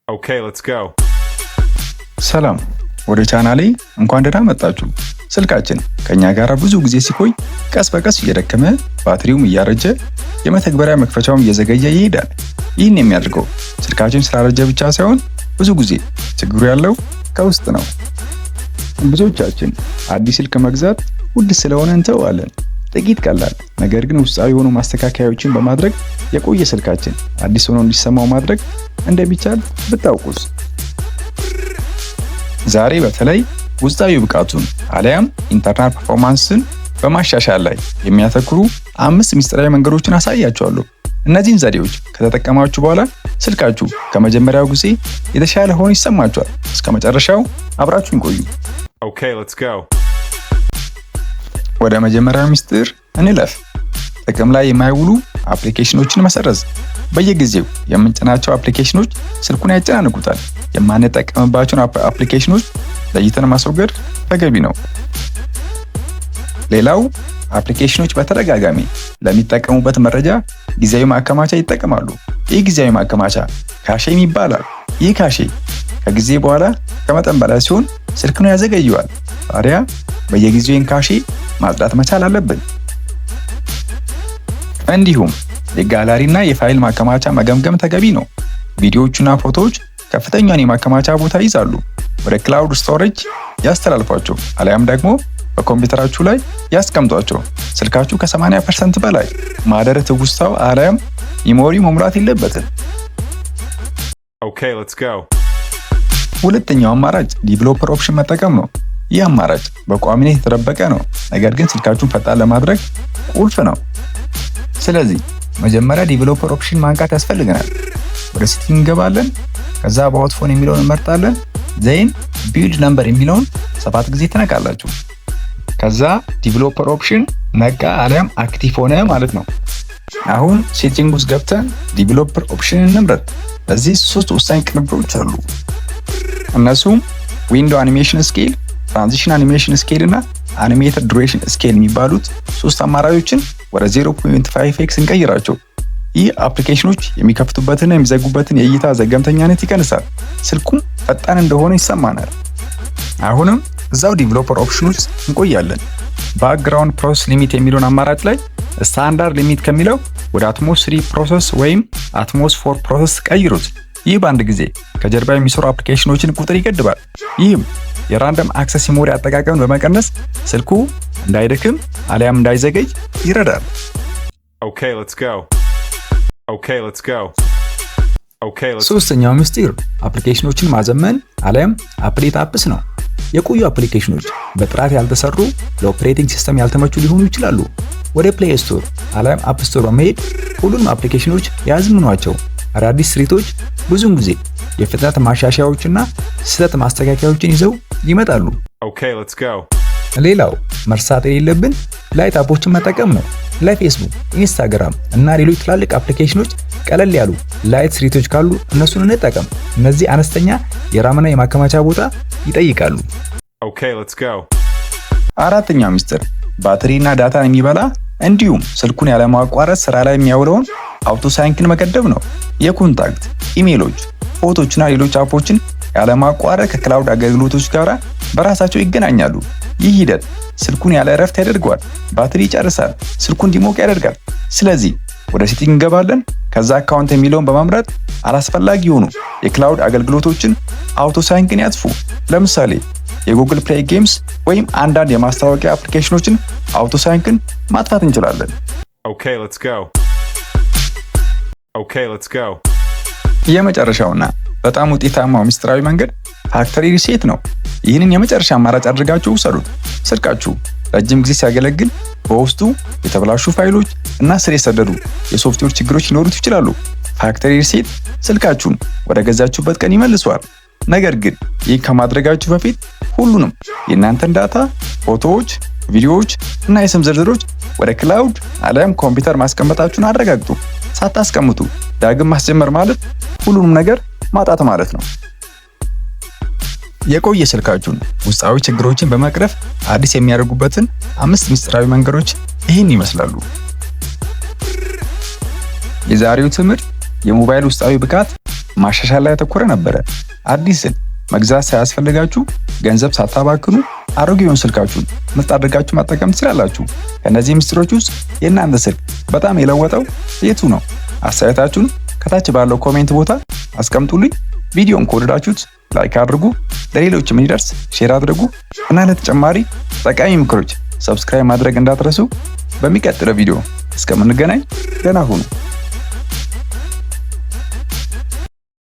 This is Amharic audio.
Okay, let's go. ሰላም ወደ ቻናሌ እንኳን ደህና መጣችሁ። ስልካችን ከኛ ጋር ብዙ ጊዜ ሲቆይ ቀስ በቀስ እየደከመ ባትሪውም እያረጀ የመተግበሪያ መክፈቻውም እየዘገየ ይሄዳል። ይህን የሚያደርገው ስልካችን ስላረጀ ብቻ ሳይሆን ብዙ ጊዜ ችግሩ ያለው ከውስጥ ነው። ብዙዎቻችን አዲስ ስልክ መግዛት ውድ ስለሆነ እንተዋለን። ጥቂት ቀላል ነገር ግን ውስጣዊ የሆኑ ማስተካከያዎችን በማድረግ የቆየ ስልካችን አዲስ ሆኖ እንዲሰማው ማድረግ እንደሚቻል ብታውቁስ? ዛሬ በተለይ ውስጣዊ ብቃቱን አሊያም ኢንተርናል ፐርፎርማንስን በማሻሻል ላይ የሚያተኩሩ 5 ሚስጥራዊ መንገዶችን አሳያችኋለሁ። እነዚህን ዘዴዎች ከተጠቀማችሁ በኋላ ስልካችሁ ከመጀመሪያው ጊዜ የተሻለ ሆኖ ይሰማችኋል። እስከ መጨረሻው አብራችሁን ቆዩ። Okay, let's go. ወደ መጀመሪያው ሚስጥር እንለፍ። ጥቅም ላይ የማይውሉ አፕሊኬሽኖችን መሰረዝ። በየጊዜው የምንጭናቸው አፕሊኬሽኖች ስልኩን ያጨናንቁታል። የማንጠቀምባቸውን አፕሊኬሽኖች ለይተን ማስወገድ ተገቢ ነው። ሌላው አፕሊኬሽኖች በተደጋጋሚ ለሚጠቀሙበት መረጃ ጊዜያዊ ማከማቻ ይጠቀማሉ። ይህ ጊዜያዊ ማከማቻ ካሼ ይባላል። ይህ ካሼ ከጊዜ በኋላ ከመጠን በላይ ሲሆን ስልክን ያዘገየዋል። ታዲያ በየጊዜው ካሼ ማጽዳት መቻል አለብን። እንዲሁም የጋላሪና የፋይል ማከማቻ መገምገም ተገቢ ነው። ቪዲዮዎችና ፎቶዎች ከፍተኛውን የማከማቻ ቦታ ይዛሉ። ወደ ክላውድ ስቶሬጅ ያስተላልፏቸው አሊያም ደግሞ በኮምፒውተራችሁ ላይ ያስቀምጧቸው። ስልካችሁ ከ80% በላይ ማህደረ ትውስታው አሊያም ሚሞሪ መሙላት የለበትም። Okay, let's go. ሁለተኛው አማራጭ ዲቨሎፐር ኦፕሽን መጠቀም ነው። ይህ አማራጭ በቋሚነት የተደበቀ ነው፣ ነገር ግን ስልካችሁን ፈጣን ለማድረግ ቁልፍ ነው። ስለዚህ መጀመሪያ ዲቨሎፐር ኦፕሽን ማንቃት ያስፈልገናል። ወደ ሴቲንግ እንገባለን። ከዛ አባውት ፎን የሚለውን እንመርጣለን። ዘይን ቢልድ ነምበር የሚለውን 7 ጊዜ ትነካላችሁ። ከዛ ዲቨሎፐር ኦፕሽን ነቃ አሊያም አክቲቭ ሆነ ማለት ነው። አሁን ሴቲንግ ውስጥ ገብተን ዲቨሎፐር ኦፕሽን እንምረጥ። እዚህ 3 ወሳኝ ቅንብሮች አሉ። እነሱም ዊንዶው አኒሜሽን ስኬል፣ ትራንዚሽን አኒሜሽን ስኬል እና አኒሜትድ ዱሬሽን ስኬል የሚባሉት 3 አማራጮችን ወደ 0.5x እንቀይራቸው። ይህ አፕሊኬሽኖች የሚከፍቱበትና የሚዘጉበትን የእይታ ዘገምተኛነት ይቀንሳል። ስልኩም ፈጣን እንደሆነ ይሰማናል። አሁንም እዛው ዲቨሎፐር ኦፕሽኖች እንቆያለን። ባክግራውንድ ፕሮሰስ ሊሚት የሚለውን አማራጭ ላይ ስታንዳርድ ሊሚት ከሚለው ወደ አትሞስ 3 ፕሮሰስ ወይም አትሞስ 4 ፕሮሰስ ቀይሩት። ይህ በአንድ ጊዜ ከጀርባ የሚሰሩ አፕሊኬሽኖችን ቁጥር ይገድባል። ይህም የራንደም አክሰስ ሜሞሪ አጠቃቀምን በመቀነስ ስልኩ እንዳይደክም አሊያም እንዳይዘገይ ይረዳል። Okay, let's go. Okay, let's go. Okay, let's go. ሶስተኛው ምስጢር አፕሊኬሽኖችን ማዘመን አሊያም አፕዴት አፕስ ነው። የቆዩ አፕሊኬሽኖች በጥራት ያልተሰሩ ለኦፕሬቲንግ ሲስተም ያልተመቹ ሊሆኑ ይችላሉ። ወደ ፕሌይ ስቶር አሊያም አፕ ስቶር በመሄድ ሁሉንም አፕሊኬሽኖች ያዝምኗቸው። አዳዲስ ስሪቶች ብዙውን ጊዜ የፍጥነት ማሻሻያዎችና ስህተት ማስተካከያዎችን ይዘው ይመጣሉ። Okay, let's go. ሌላው መርሳት የሌለብን ላይት አፖችን መጠቀም ነው። ለፌስቡክ፣ ኢንስታግራም እና ሌሎች ትላልቅ አፕሊኬሽኖች ቀለል ያሉ ላይት ስሪቶች ካሉ እነሱን እንጠቀም። እነዚህ አነስተኛ የራምና የማከማቻ ቦታ ይጠይቃሉ። Okay, let's go. አራተኛው ሚስጥር ባትሪና ዳታን የሚበላ እንዲሁም ስልኩን ያለማቋረጥ ስራ ላይ የሚያውለውን አውቶ ሳይንክን መገደብ ነው። የኮንታክት ኢሜሎች፣ ፎቶችና ሌሎች አፖችን ያለማቋረጥ ከክላውድ አገልግሎቶች ጋር በራሳቸው ይገናኛሉ። ይህ ሂደት ስልኩን ያለ እረፍት ያደርገዋል፣ ባትሪ ይጨርሳል፣ ስልኩን እንዲሞቅ ያደርጋል። ስለዚህ ወደ ሴቲንግ እንገባለን። ከዛ አካውንት የሚለውን በመምረጥ አላስፈላጊ የሆኑ የክላውድ አገልግሎቶችን አውቶ ሳይንክን ያጥፉ። ለምሳሌ የጉግል ፕሌይ ጌምስ ወይም አንዳንድ የማስታወቂያ አፕሊኬሽኖችን አውቶ ሳይንክን ማጥፋት እንችላለን። Okay, let's go. Okay, let's go. የመጨረሻውና በጣም ውጤታማው ሚስጥራዊ መንገድ ፋክተሪ ሪሴት ነው። ይህንን የመጨረሻ አማራጭ አድርጋችሁ ውሰዱት። ስልካችሁ ረጅም ጊዜ ሲያገለግል በውስጡ የተበላሹ ፋይሎች እና ስር የሰደዱ የሶፍትዌር ችግሮች ሊኖሩት ይችላሉ። ፋክተሪ ሪሴት ስልካችሁን ወደ ገዛችሁበት ቀን ይመልሰዋል። ነገር ግን ይህ ከማድረጋችሁ በፊት ሁሉንም የእናንተን ዳታ፣ ፎቶዎች፣ ቪዲዮዎች እና የስም ዝርዝሮች ወደ ክላውድ አሊያም ኮምፒውተር ማስቀመጣችሁን አረጋግጡ። ሳታስቀምጡ ዳግም ማስጀመር ማለት ሁሉንም ነገር ማጣት ማለት ነው። የቆየ ስልካችሁን ውስጣዊ ችግሮችን በመቅረፍ አዲስ የሚያደርጉበትን 5 ሚስጥራዊ መንገዶች ይህን ይመስላሉ። የዛሬው ትምህርት የሞባይል ውስጣዊ ብቃት ማሻሻል ላይ ያተኮረ ነበረ። አዲስ ስልክ መግዛት ሳያስፈልጋችሁ ገንዘብ ሳታባክኑ አሮጌውን ስልካችሁን ምርጥ አድርጋችሁ መጠቀም ትችላላችሁ። ከነዚህ ምስጢሮች ውስጥ የእናንተ ስልክ በጣም የለወጠው የቱ ነው? አስተያየታችሁን ከታች ባለው ኮሜንት ቦታ አስቀምጡልኝ። ቪዲዮን ከወደዳችሁት ላይክ አድርጉ፣ ለሌሎችም እንዲደርስ ሼር አድርጉ እና ለተጨማሪ ጠቃሚ ምክሮች ሰብስክራይብ ማድረግ እንዳትረሱ። በሚቀጥለው ቪዲዮ እስከምንገናኝ ደህና ሁኑ።